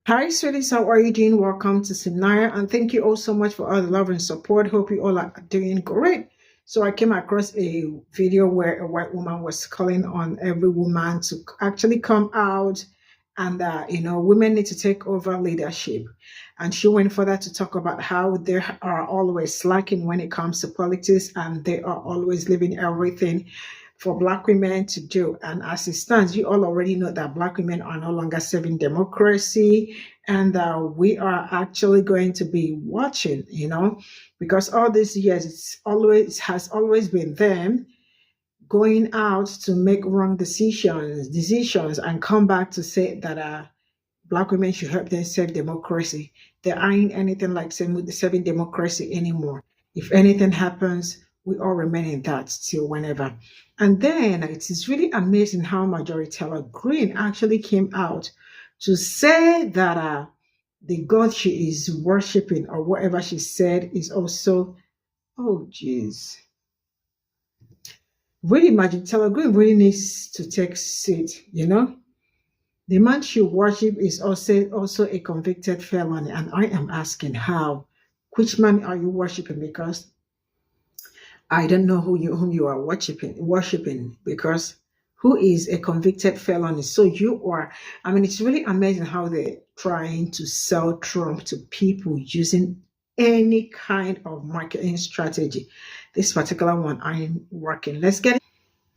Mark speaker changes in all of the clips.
Speaker 1: Hi, sweeties. How are you doing? Welcome to Cimnanya, and thank you all so much for all the love and support. Hope you all are doing great. So, I came across a video where a white woman was calling on every woman to actually come out, and women need to take over leadership. And she went further to talk about how they are always slacking when it comes to politics, and they are always leaving everything for Black women to do. And as it stands, you all already know that Black women are no longer serving democracy, and we are actually going to be watching, because all these years it has always been them going out to make wrong decisions, and come back to say that Black women should help them serve democracy. There ain't anything like serving democracy anymore. If anything happens, we all remain in that till whenever. And then it is really amazing how Majority Taylor Greene actually came out to say that the God she is worshiping, or whatever she said, is also, oh, jeez. Really, Majority Taylor Greene really needs to take seat. The man she worship is also a convicted felon, and I am asking how. Which man are you worshiping? Because I don't know whom you are worshiping, because who is a convicted felon? So you are. I mean, it's really amazing how they're trying to sell Trump to people using any kind of marketing strategy. This particular one, I'm working. Let's get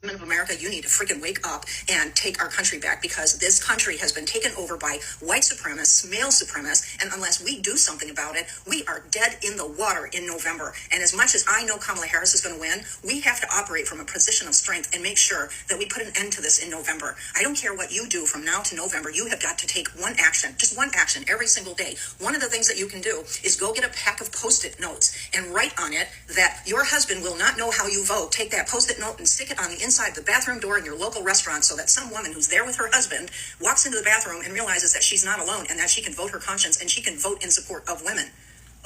Speaker 2: of America, you need to freaking wake up and take our country back, because this country has been taken over by white supremacists, male supremacists, and unless we do something about it, we are dead in the water in November. And as much as I know Kamala Harris is going to win, we have to operate from a position of strength and make sure that we put an end to this in November. I don't care what you do from now to November. You have got to take one action, just one action every single day. One of the things that you can do is go get a pack of Post-it notes and write on it that your husband will not know how you vote. Take that Post-it note and stick it on the inside the bathroom door in your local restaurant, so that some woman who's there with her husband walks into the bathroom and realizes that she's not alone, and that she can vote her conscience, and she can vote in support of women.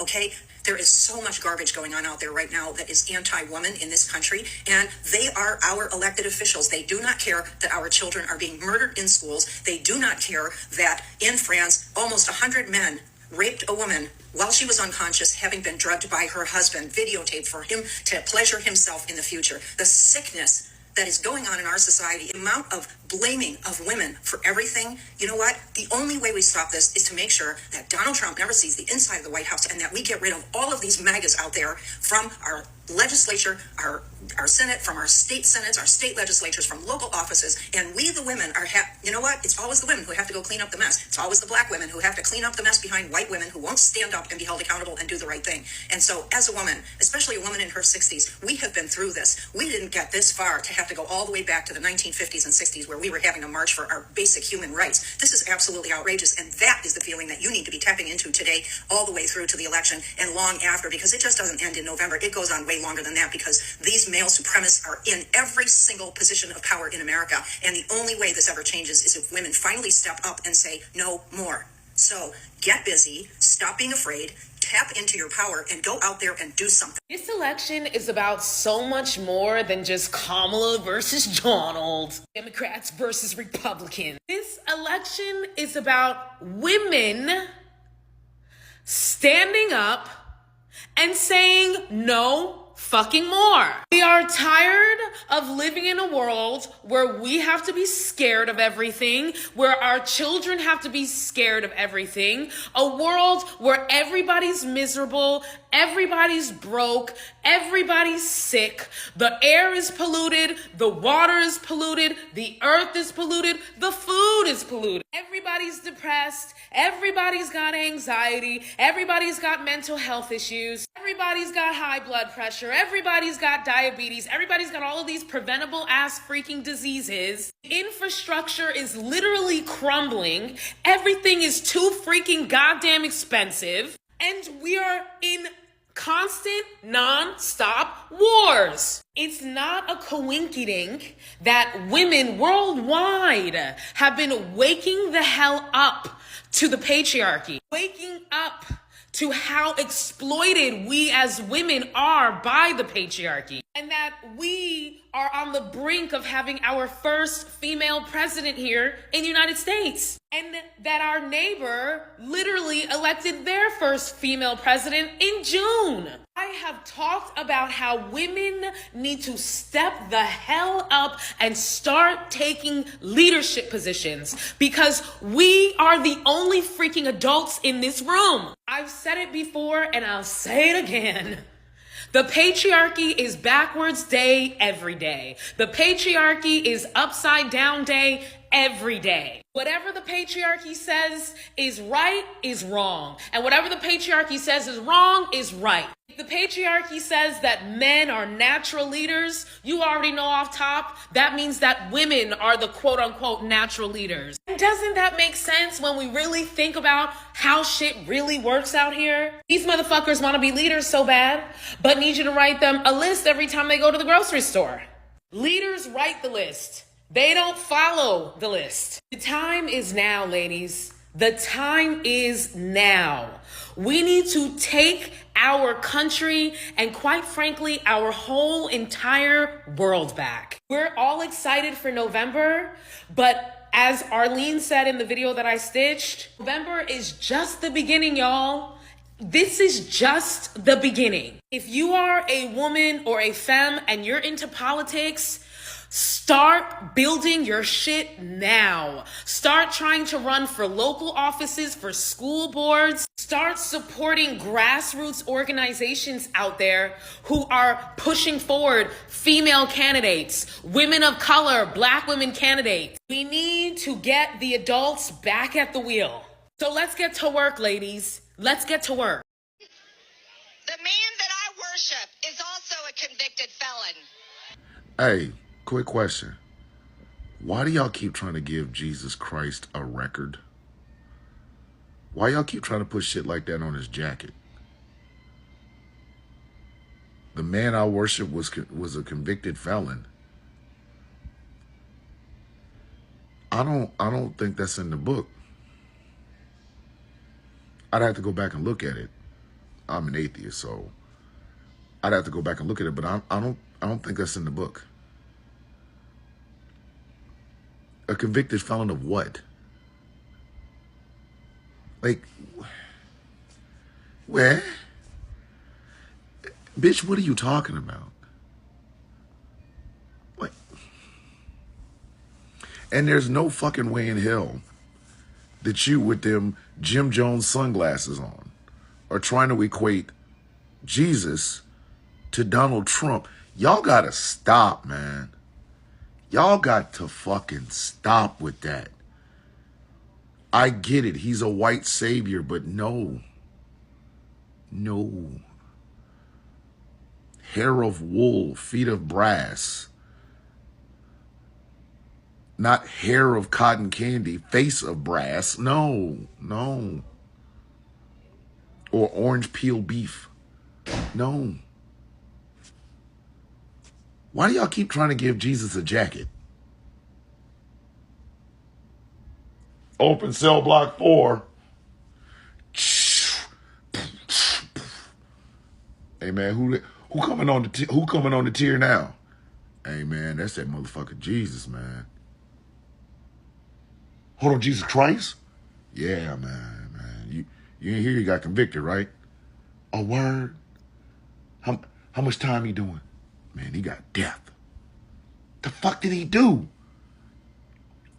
Speaker 2: Okay, there is so much garbage going on out there right now that is anti-woman in this country, and they are our elected officials. They do not care that our children are being murdered in schools. They do not care that in France, almost 100 men raped a woman while she was unconscious, having been drugged by her husband, videotaped for him to pleasure himself in the future. The sickness that is going on in our society, the amount of blaming of women for everything. You know what? The only way we stop this is to make sure that Donald Trump never sees the inside of the White House, and that we get rid of all of these MAGAs out there from our legislature, our Senate, from our state senates, our state legislatures, from local offices. And we, the women, you know what? It's always the women who have to go clean up the mess. It's always the Black women who have to clean up the mess behind white women who won't stand up and be held accountable and do the right thing. And so as a woman, especially a woman in her 60s, we have been through this. We didn't get this far to have to go all the way back to the 1950s and 60s, where we were having a march for our basic human rights. This is absolutely outrageous. And that is the feeling that you need to be tapping into today, all the way through to the election and long after, because it just doesn't end in November. It goes on way longer than that, because these male supremacists are in every single position of power in America. And the only way this ever changes is if women finally step up and say no more. So get busy, stop being afraid, tap into your power, and go out there and do something.
Speaker 3: This election is about so much more than just Kamala versus Donald, Democrats versus Republicans. This election is about women standing up and saying no fucking more. We are tired of living in a world where we have to be scared of everything, where our children have to be scared of everything, a world where everybody's miserable, everybody's broke, everybody's sick, the air is polluted, the water is polluted, the earth is polluted, the food is polluted. Everybody's depressed, everybody's got anxiety, everybody's got mental health issues, everybody's got high blood pressure, everybody's got diabetes, everybody's got all of these preventable ass freaking diseases. Infrastructure is literally crumbling, everything is too freaking goddamn expensive, and we are in constant, non-stop wars. It's not a coinky-dink that women worldwide have been waking the hell up to the patriarchy, waking up to how exploited we as women are by the patriarchy, and that we are on the brink of having our first female president here in the United States, and that our neighbor literally elected their first female president in June. I have talked about how women need to step the hell up and start taking leadership positions, because we are the only freaking adults in this room. I've said it before and I'll say it again. The patriarchy is backwards day every day. The patriarchy is upside down day every day. Whatever the patriarchy says is right is wrong. And whatever the patriarchy says is wrong is right. If the patriarchy says that men are natural leaders, you already know off top, that means that women are the quote unquote natural leaders. And doesn't that make sense when we really think about how shit really works out here? These motherfuckers want to be leaders so bad, but need you to write them a list every time they go to the grocery store. Leaders write the list. They don't follow the list. The time is now, ladies. The time is now. We need to take our country and, quite frankly, our whole entire world back. We're all excited for November, but as Arlene said in the video that I stitched, November is just the beginning, y'all. This is just the beginning. If you are a woman or a femme and you're into politics, start building your shit now. Start trying to run for local offices, for school boards. Start supporting grassroots organizations out there who are pushing forward female candidates, women of color, Black women candidates. We need to get the adults back at the wheel. So let's get to work, ladies. Let's get to work.
Speaker 4: The man that I worship is also a convicted felon.
Speaker 5: Hey, quick question. Why do y'all keep trying to give Jesus Christ a record? Why y'all keep trying to put shit like that on his jacket? The man I worship was a convicted felon. I don't think that's in the book. I'd have to go back and look at it. I'm an atheist, so I'd have to go back and look at it, but I don't think that's in the book. A convicted felon of what? Like, where? Bitch, what are you talking about? Like, and there's no fucking way in hell that you with them Jim Jones sunglasses on are trying to equate Jesus to Donald Trump. Y'all gotta stop, man. Y'all got to fucking stop with that. I get it. He's a white savior, but no. No. Hair of wool, feet of brass. Not hair of cotton candy, face of brass. No, no. Or orange peel beef. No. Why do y'all keep trying to give Jesus a jacket? Open cell block 4. Hey man, who coming on the tier now? Hey man, that's that motherfucker Jesus, man. Hold on, Jesus Christ? Yeah, man. You ain't hear he got convicted, right? A word? How much time he doing? Man, he got death. The fuck did he do?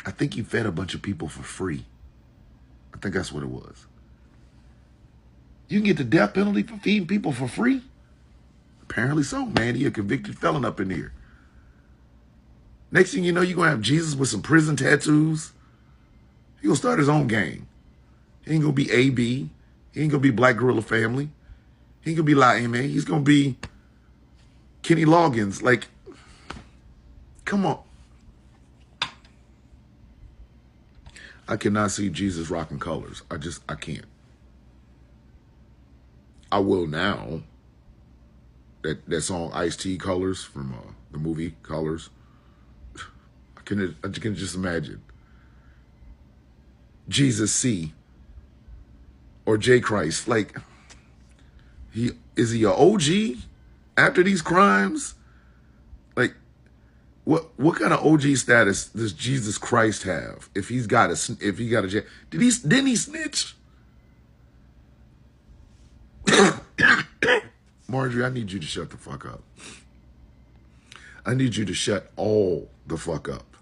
Speaker 5: I think he fed a bunch of people for free. I think that's what it was. You can get the death penalty for feeding people for free? Apparently so, man. He a convicted felon up in here. Next thing you know, you're going to have Jesus with some prison tattoos. He going to start his own gang. He ain't going to be AB. He ain't going to be Black Gorilla Family. He ain't going to be La M.A. He's going to be Kenny Loggins. Like, come on. I cannot see Jesus rocking colors. I can't. I will now. That song Ice-T Colors from the movie Colors. I can just imagine. Jesus C. or J. Christ. Like, Is he a OG after these crimes? Like, what kind of OG status does Jesus Christ have if he got a jail? Didn't he snitch? Marjorie, I need you to shut the fuck up. I need you to shut all the fuck up.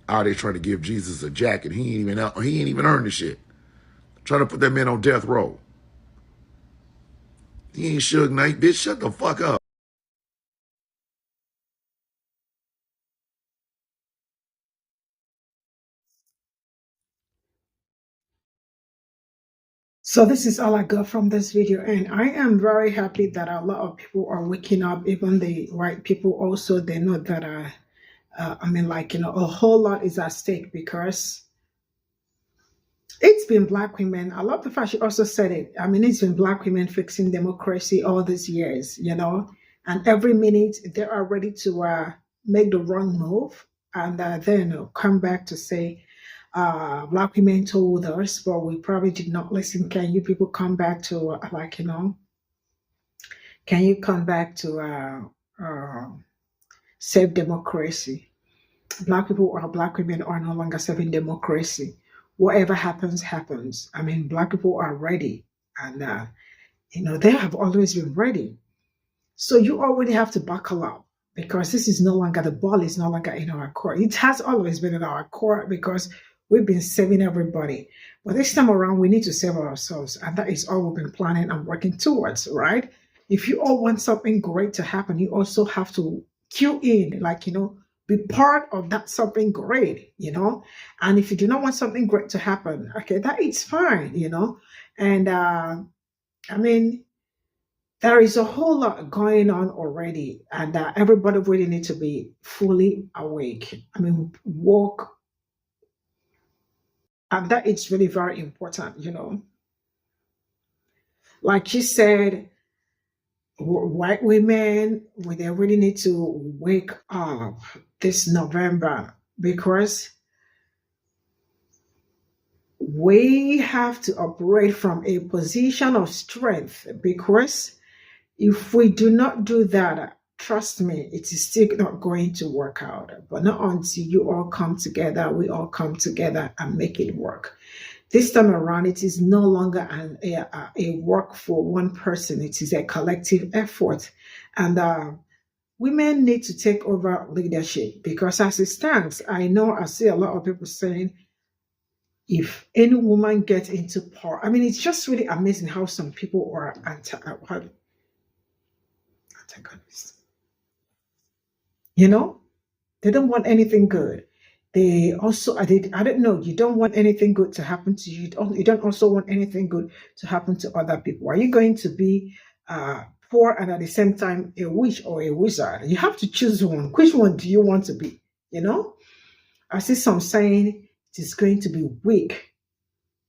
Speaker 5: Out there trying to give Jesus a jacket. He ain't even earned the shit. Trying to put that man on death row. He ain't Suge Knight, bitch. Shut the fuck up.
Speaker 1: So this is all I got from this video, and I am very happy that a lot of people are waking up. Even the right people also, they know that a whole lot is at stake, because it's been black women. I love the fact she also said it. I mean, it's been black women fixing democracy all these years, and every minute they are ready to make the wrong move, and then come back to say, black women told us, but we probably did not listen. Can you people come back to can you come back to save democracy? Black people or black women are no longer serving democracy. Whatever happens, happens. I mean, black people are ready, and they have always been ready. So you already have to buckle up, because this is no longer, the ball is no longer in our court. It has always been in our court, because we've been saving everybody. But this time around, we need to save ourselves. And that is all we've been planning and working towards, right? If you all want something great to happen, you also have to cue in, be part of that something great, And if you do not want something great to happen, okay, that is fine, And I mean, there is a whole lot going on already, and everybody really needs to be fully awake. I mean, woke, and that is really very important. Like she said, white women, they really need to wake up this November, because we have to operate from a position of strength, because if we do not do that, trust me, it is still not going to work out. But not until you all come together, we all come together and make it work. This time around, it is no longer a work for one person. It is a collective effort. And women need to take over leadership, because as it stands, I see a lot of people saying, if any woman gets into power, I mean, it's just really amazing how some people are antagonist. They don't want anything good. They also, I don't know, you don't want anything good to happen to you. You don't also want anything good to happen to other people. Are you going to be poor and at the same time a witch or a wizard? You have to choose one. Which one do you want to be? I see some saying it is going to be weak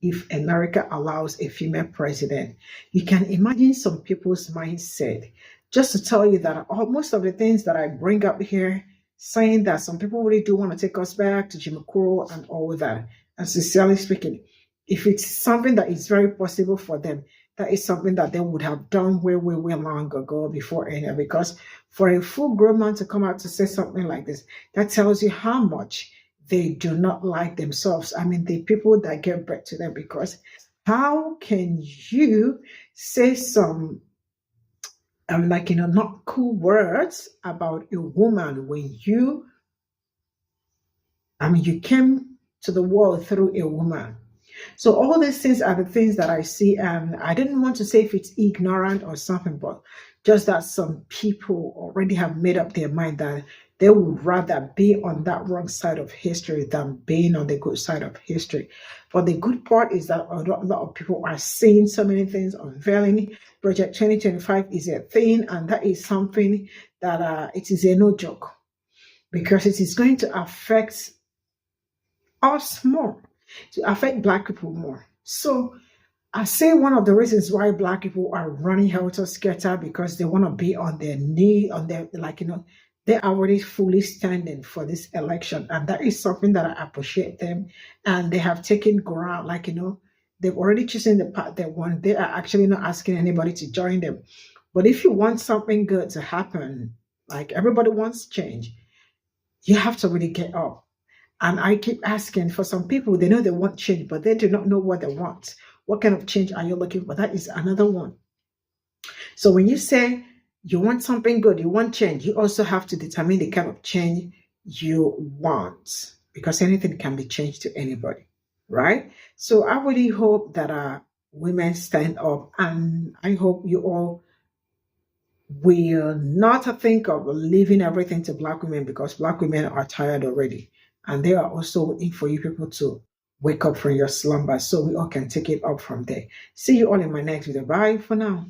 Speaker 1: if America allows a female president. You can imagine some people's mindset. Just to tell you that most of the things that I bring up here, saying that some people really do want to take us back to Jim Crow and all that. And sincerely speaking, if it's something that is very possible for them, that is something that they would have done way, way, way long ago before any. Because for a full-grown man to come out to say something like this, that tells you how much they do not like themselves. I mean, the people that get back to them, because how can you say some not cool words about a woman when you came to the world through a woman? So all these things are the things that I see, and I didn't want to say if it's ignorant or something, but just that some people already have made up their mind that they would rather be on that wrong side of history than being on the good side of history. But the good part is that a lot of people are seeing so many things unveiling. Project 2025 is a thing, and that is something that it is a no joke, because it is going to affect us more, to affect Black people more. So I say one of the reasons why Black people are running helter skelter, because they want to be on their knee, on their, they're already fully standing for this election. And that is something that I appreciate them. And they have taken ground, They've already chosen the path they want. They are actually not asking anybody to join them. But if you want something good to happen, like everybody wants change, you have to really get up. And I keep asking, for some people, they know they want change, but they do not know what they want. What kind of change are you looking for? That is another one. So when you say you want something good, you want change, you also have to determine the kind of change you want, because anything can be changed to anybody, right? So I really hope that women stand up, and I hope you all will not think of leaving everything to Black women, because Black women are tired already, and they are also waiting for you people to wake up from your slumber so we all can take it up from there. See you all in my next video. Bye for now.